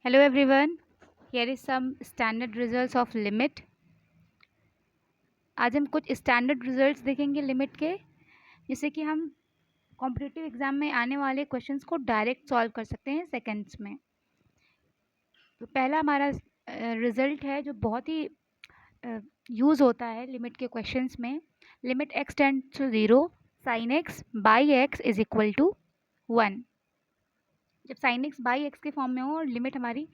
Hello everyone, here is some standard results of limit. आज हम कुछ स्टैंडर्ड रिजल्ट्स देखेंगे लिमिट के, जिससे कि हम कॉम्पिटिटिव एग्जाम में आने वाले क्वेश्चंस को डायरेक्ट सॉल्व कर सकते हैं सेकंड्स में। तो पहला हमारा रिजल्ट है जो बहुत ही यूज़ होता है लिमिट के क्वेश्चंस में। Limit x tends to 0 sine x by x is equal to 1। जब साइन एक्स बाई एक्स के फॉर्म में हो और लिमिट हमारी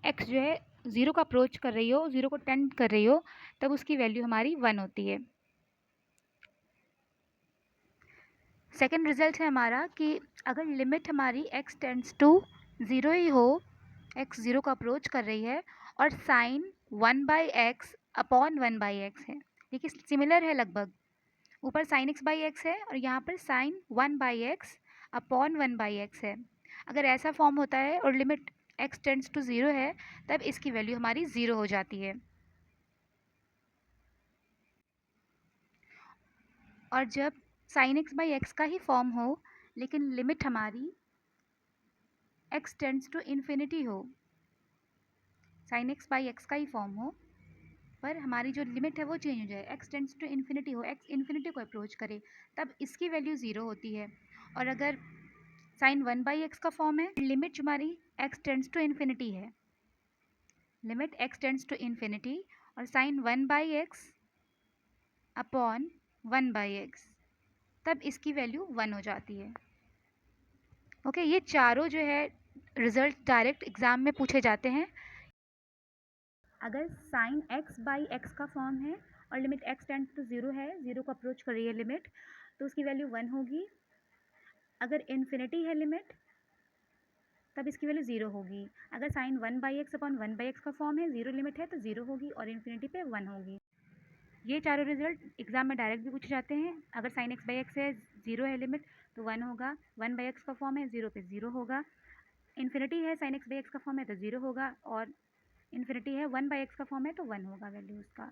एक्स जो है 0 का अप्रोच कर रही हो, 0 को टेंड कर रही हो, तब उसकी वैल्यू हमारी 1 होती है। सेकंड रिजल्ट है हमारा कि अगर लिमिट हमारी एक्स टेंड्स टू 0 ही हो, एक्स 0 का अप्रोच कर रही है और sine 1 by x upon 1 by x है। देखिए सिमिलर है लगभग, ऊपर साइन एक्स बाई एक्स है और यहाँ पर sine 1 by x upon 1 by x है। अगर ऐसा फॉर्म होता है और लिमिट एक्स टेंड्स टू 0 है, तब इसकी वैल्यू हमारी 0 हो जाती है। और जब साइन एक्स बाई एक्स का ही फॉर्म हो लेकिन लिमिट हमारी एक्स टेंड्स टू इन्फिनिटी हो, साइन एक्स बाई एक्स का ही फॉर्म हो पर हमारी जो लिमिट है वो चेंज हो जाए, एक्स टेंड्स टू इन्फिनिटी हो, एक्स इन्फिनिटी को अप्रोच करे, तब इसकी वैल्यू 0 होती है। और अगर साइन 1 बाई एक्स का फॉर्म है, लिमिट हमारी एक्स टेंड्स टू इन्फिनिटी है, limit x tends to infinity और sine 1 by x upon 1 by x, तब इसकी वैल्यू 1 हो जाती है। ओके, ये चारों जो है रिजल्ट डायरेक्ट एग्जाम में पूछे जाते हैं। अगर साइन एक्स बाई एक्स का फॉर्म है और लिमिट एक्स टेंड्स टू 0 है, 0 को अप्रोच कर रही है लिमिट, तो उसकी वैल्यू 1 होगी। अगर इन्फिनिटी है लिमिट, तब इसकी वैल्यू 0 होगी। अगर sine 1 by x upon 1 by x का फॉर्म है, 0 लिमिट है तो 0 होगी और इन्फिनिटी पे 1 होगी। ये चारों रिजल्ट एग्जाम में डायरेक्ट भी पूछे जाते हैं। अगर साइन एक्स बाई एक्स है, 0 है लिमिट, तो 1 होगा। 1 बाई एक्स का फॉर्म है, 0 पे 0 होगा। इन्फिनिटी है, साइन एक्स बाई एक्स का फॉर्म है तो 0 होगा, और इन्फिनिटी है 1 बाई एक्स का फॉर्म है तो 1 होगा वैल्यू उसका।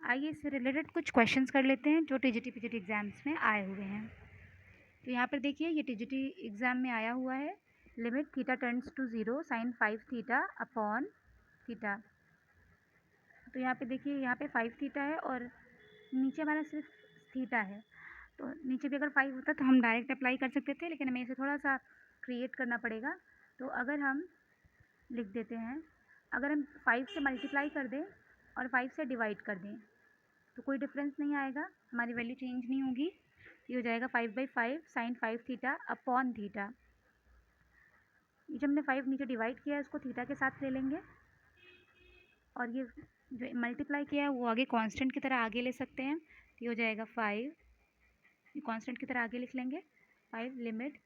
आइए इससे रिलेटेड कुछ क्वेश्चंस कर लेते हैं जो टीजीटी पीजीटी एग्जाम्स में आए हुए हैं। तो यहाँ पर देखिए, ये टीजीटी एग्जाम में आया हुआ है, limit theta tends to 0 sine 5 theta upon theta. तो यहाँ पे देखिए, यहाँ पे 5 थीटा है और नीचे हमारा सिर्फ थीटा है, तो नीचे भी अगर 5 होता तो हम डायरेक्ट अप्लाई कर सकते थे, लेकिन हमें इसे थोड़ा सा क्रिएट करना पड़ेगा। तो अगर हम लिख देते हैं, अगर हम 5 से मल्टीप्लाई कर दें और 5 से डिवाइड कर दें तो कोई डिफरेंस नहीं आएगा, हमारी वैल्यू चेंज नहीं होगी। ये हो जाएगा 5/5 साइन 5 थीटा अपॉन थीटा। ये जो हमने 5 नीचे डिवाइड किया है उसको थीटा के साथ ले लेंगे, और ये जो मल्टीप्लाई किया है वो आगे कांस्टेंट की तरह आगे ले सकते हैं। तो ये हो जाएगा 5, ये कांस्टेंट की तरह आगे लिख लेंगे। 5 limit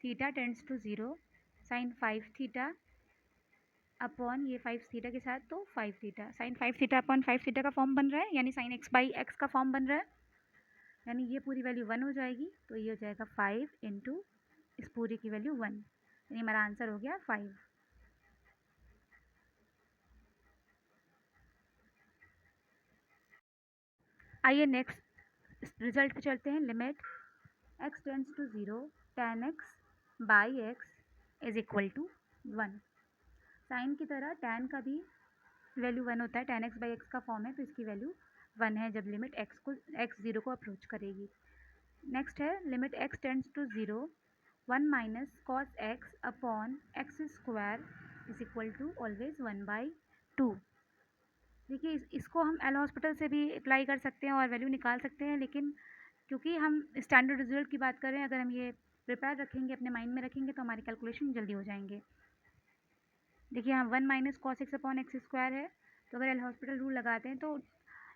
theta tends to 0 sine 5 theta upon ये 5 थीटा के साथ तो 5 theta, sine 5 theta upon 5 theta का फॉर्म बन रहा है, यानी साइन एक्स बाई एक्स का फॉर्म बन रहा है, यानी ये पूरी वैल्यू 1 हो जाएगी। तो ये हो जाएगा 5 इंटू इस पूरी की वैल्यू 1, यानी हमारा आंसर हो गया 5। आइए नेक्स्ट रिजल्ट पे चलते हैं। Limit x tends to 0 tan x by x is equal to 1। Sine की तरह tan का भी वैल्यू 1 होता है, tan एक्स बाई एक्स का फॉर्म है तो इसकी वैल्यू 1 है जब लिमिट एक्स 0 को अप्रोच करेगी। नेक्स्ट है limit x tends to 0 1 minus cos x upon x square is equal to always 1/2। देखिए इसको हम एल हॉस्पिटल से भी अप्लाई कर सकते हैं और वैल्यू निकाल सकते हैं, लेकिन क्योंकि हम स्टैंडर्ड रिजल्ट की बात कर रहे हैं, अगर हम ये प्रिपेयर रखेंगे, अपने माइंड में रखेंगे, तो हमारी कैलकुलेशन जल्दी हो जाएंगे। देखिए यहाँ 1 minus cos x upon x square है, तो अगर एल हॉस्पिटल रूल लगाते हैं तो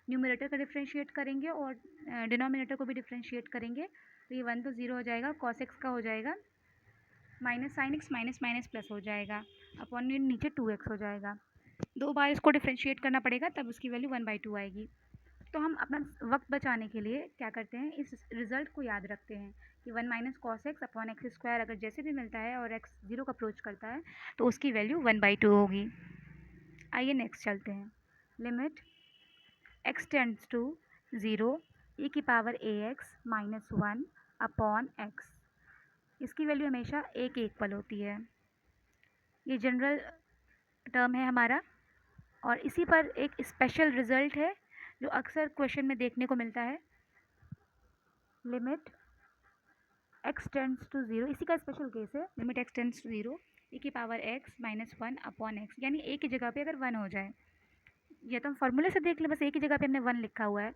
न्यूमरेटर का डिफ्रेंशिएट करेंगे और डिनोमिनेटर को भी डिफ्रेंशिएट करेंगे, तो ये 1 तो 0 हो जाएगा, कॉस एक्स का हो जाएगा minus sine x minus minus plus हो जाएगा, अपॉन नीचे 2x हो जाएगा। 2 बार इसको डिफ्रेंशिएट करना पड़ेगा तब उसकी वैल्यू 1/2 आएगी। तो हम अपना वक्त बचाने के लिए क्या करते हैं, इस रिजल्ट को याद रखते हैं कि 1 minus cos x upon x square अगर जैसे भी मिलता है और एक्स 0 का अप्रोच करता है तो उसकी वैल्यू 1/2 होगी। आइए नेक्स्ट चलते हैं। Limit x tends to 0 e की power ax minus 1 upon x, इसकी वैल्यू हमेशा 1 के इक्वल होती है। ये जनरल टर्म है हमारा, और इसी पर एक स्पेशल रिजल्ट है जो अक्सर क्वेश्चन में देखने को मिलता है, लिमिट x टेंड्स टू 0, इसी का स्पेशल केस है, limit x tends to 0 e की power x minus 1 upon x, यानी a की जगह पे अगर 1 हो जाए, ये तो हम फॉर्मूले से देख लें, बस a की जगह पे हमने 1 लिखा हुआ है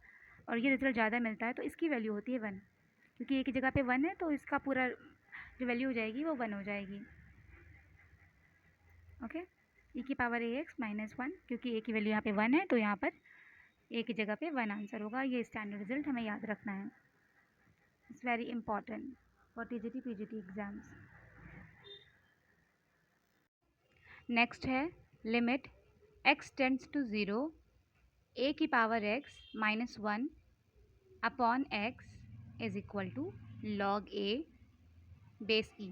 और ये रिजल्ट ज़्यादा मिलता है, तो इसकी वैल्यू होती है 1, क्योंकि a की जगह पे 1 है तो इसका पूरा जो वैल्यू हो जाएगी वो 1 हो जाएगी। ओके, e की पावर ax माइनस 1, क्योंकि a की वैल्यू यहाँ पे 1 है तो यहाँ पर a की जगह पे 1 आंसर होगा। ये स्टैंडर्ड रिजल्ट हमें याद रखना है, it's very important for TGT PGT exams. Next है limit x tends to 0 a की power x minus 1 upon x is equal to log a base e।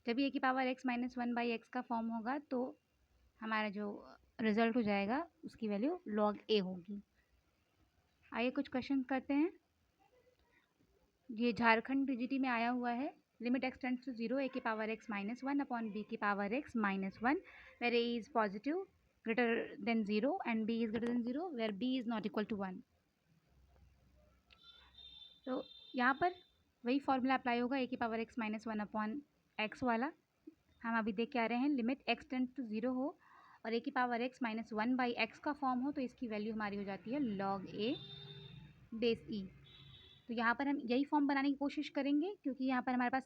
जब a की power x minus 1 by x का form होगा तो हमारा जो result हो जाएगा उसकी वैल्यू लॉग a होगी। आइए कुछ क्वेश्चन करते हैं। ये झारखंड पीजीटी में आया हुआ है, limit x tends to 0 a की power x minus 1 upon b की power x minus 1 where a is positive greater than 0 and b is greater than 0 where b is not equal to 1। तो यहाँ पर वही फॉर्मूला अप्लाई होगा, a की power x minus 1 upon x वाला। हम अभी देख के आ रहे हैं, लिमिट x टेंड्स टू 0 हो और a की power x minus 1 by x का फॉर्म हो तो इसकी वैल्यू हमारी हो जाती है लॉग a बेस e। तो यहाँ पर हम यही फॉर्म बनाने की कोशिश करेंगे, क्योंकि यहाँ पर हमारे पास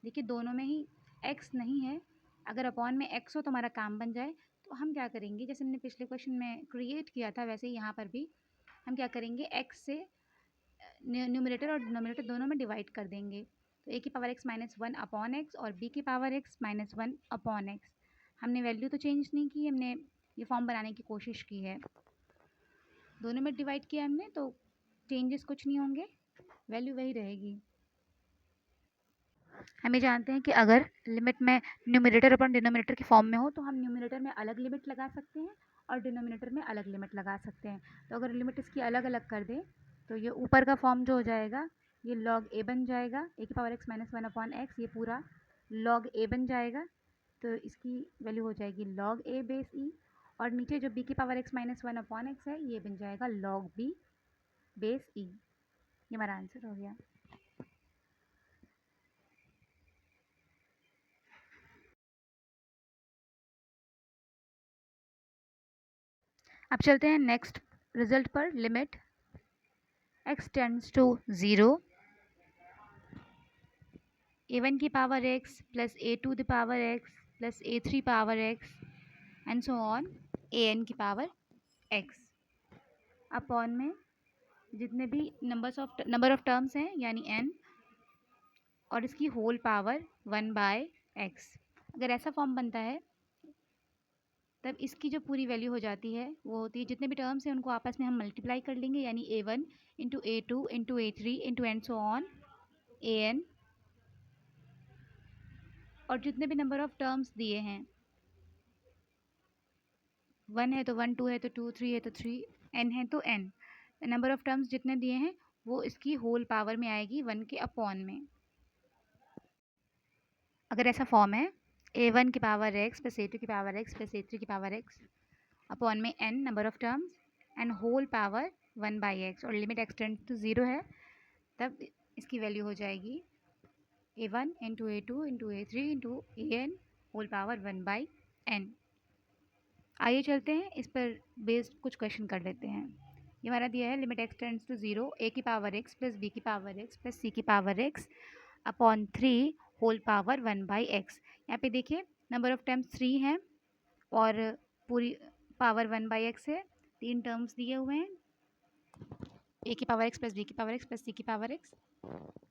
देखिए दोनों में ही x नहीं है, अगर अपॉन में x हो तो हमारा काम बन जाए। तो हम क्या करेंगे, जैसे हमने पिछले क्वेश्चन में क्रिएट किया था वैसे ही यहाँ पर भी हम क्या करेंगे, x से न्यूमरेटर और डिनोमिनेटर दोनों में डिवाइड कर देंगे। तो a की power x minus 1 upon x और b की power x minus 1 upon x. हमने वैल्यू तो चेंज नहीं की, हमने ये फॉर्म बनाने की कोशिश की है, दोनों में डिवाइड किया हमने तो चेंजेस कुछ नहीं होंगे, वैल्यू वही रहेगी। हम ये जानते हैं कि अगर लिमिट में न्यूमरेटर अपन डिनोमिनेटर के फॉर्म में हो तो हम न्यूमरेटर में अलग लिमिट लगा सकते हैं और डिनोमिनेटर में अलग लिमिट लगा सकते हैं। तो अगर लिमिट इसकी अलग अलग कर दें तो ये ऊपर का फॉर्म जो हो जाएगा ये लॉग ए बन जाएगा, ए की power x minus 1 upon x, ये पूरा लॉग ए बन जाएगा, तो इसकी वैल्यू हो जाएगी लॉग ए बेस ई। और नीचे जो बी की power x minus 1 upon x है ये बन जाएगा लॉग बी बेस ई। ये हमारा आंसर हो गया। अब चलते हैं नेक्स्ट रिजल्ट पर, limit x tends to 0 a1 की power x plus a2 the power x plus a3 power x and so on an की पावर x अपॉन में जितने भी नंबर ऑफ टर्म्स हैं यानी n और इसकी होल पावर 1 बाय x। अगर ऐसा फॉर्म बनता है तब इसकी जो पूरी वैल्यू हो जाती है वो होती है, जितने भी टर्म्स हैं उनको आपस में हम मल्टीप्लाई कर लेंगे, यानी a1 into a2 into a3 into and so on an, और जितने भी नंबर ऑफ टर्म्स दिए हैं, 1 है तो 1, 2 है तो 2, 3 है तो 3, n है तो n, नंबर ऑफ टर्म्स जितने दिए हैं वो इसकी होल पावर में आएगी 1 के अपॉन में। अगर ऐसा फॉर्म है a1 की पावर x प्लस a2 की पावर x प्लस a3 की पावर x अपॉन में n number of terms and whole power 1 by x और लिमिट x टेंड्स टू 0 है, तब इसकी वैल्यू हो जाएगी a1 into a2 into a3 into an whole power 1 by n। आइए चलते हैं इस पर बेस्ड कुछ क्वेश्चन कर लेते हैं। ये हमारा दिया है, limit x tends to 0 a की पावर x प्लस b की पावर x प्लस c की power x upon 3 whole power 1 by x. यहाँ पे देखिए नंबर ऑफ टर्म्स 3 हैं और पूरी पावर 1 बाई एक्स है, 3 टर्म्स दिए हुए हैं, a की पावर x प्लस b की पावर x प्लस c की पावर x।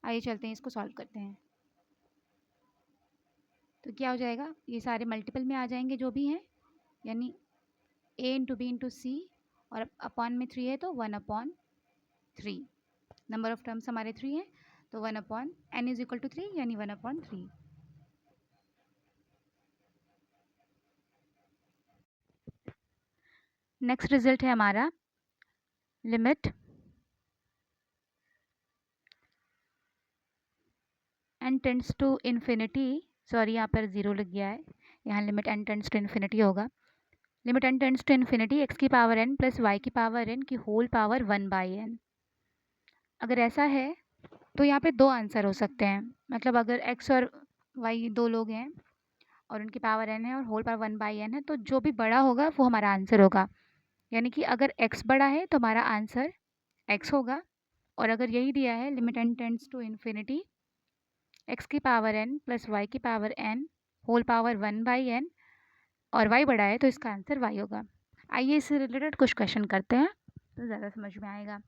आइए चलते हैं इसको सॉल्व करते हैं। तो क्या हो जाएगा, ये सारे मल्टीपल में आ जाएंगे जो भी हैं, यानी a इंटू बी इंटू सी और अपॉन में 3 है तो 1 अपॉन 3, नंबर ऑफ टर्म्स हमारे 3 हैं तो 1 upon n is equal to 3 यानी 1 अपॉन 3। नेक्स्ट रिजल्ट है हमारा, limit n tends to infinity, sorry यहाँ पर 0 लग गया है, यहाँ limit n tends to infinity होगा। Limit n tends to infinity x की पावर n प्लस y की पावर n की होल पावर 1/n। अगर ऐसा है तो यहाँ पे दो आंसर हो सकते हैं, मतलब अगर x और y दो लोग हैं और उनकी पावर n है और होल पावर 1/n है, तो जो भी बड़ा होगा वो हमारा आंसर होगा। यानी कि अगर x बड़ा है तो हमारा आंसर x होगा, और अगर यही दिया है limit n tends to infinity x की पावर n प्लस y की power n whole power 1/n और y बड़ा है तो इसका आंसर y होगा। आइए इससे रिलेटेड कुछ क्वेश्चन करते हैं तो ज़्यादा समझ में आएगा।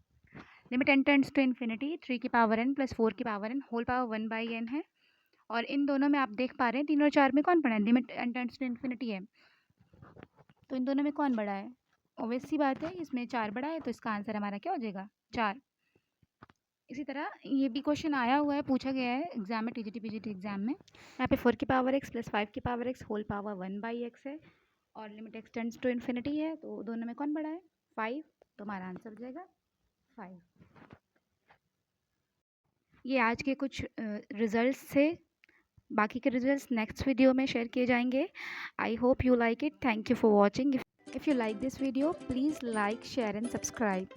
Limit n tends to infinity 3 की पावर n प्लस 4 की power n whole power 1/n है, और इन दोनों में आप देख पा रहे हैं 3 और 4 में कौन बड़ा है, limit n tends to infinity है, तो इन दोनों में कौन बड़ा है? ऑब्वियस सी बात है, इसमें 4 बड़ा है तो इसका आंसर हमारा क्या हो जाएगा, 4। इसी तरह ये भी क्वेश्चन आया हुआ है, पूछा गया है एग्जाम में, टीजीटी पीजीटी एग्जाम में। यहाँ पे 4 की पावर x प्लस 5 की power x whole power 1/x है, और limit x tends to infinity है, तो दोनों में कौन बड़ा है, 5, तो हमारा आंसर हो जाएगा 5। ये आज के कुछ रिजल्ट्स थे, बाकी के रिजल्ट्स नेक्स्ट वीडियो में शेयर किए जाएंगे। I hope you like it. Thank you for watching. If you like this video please like share and subscribe.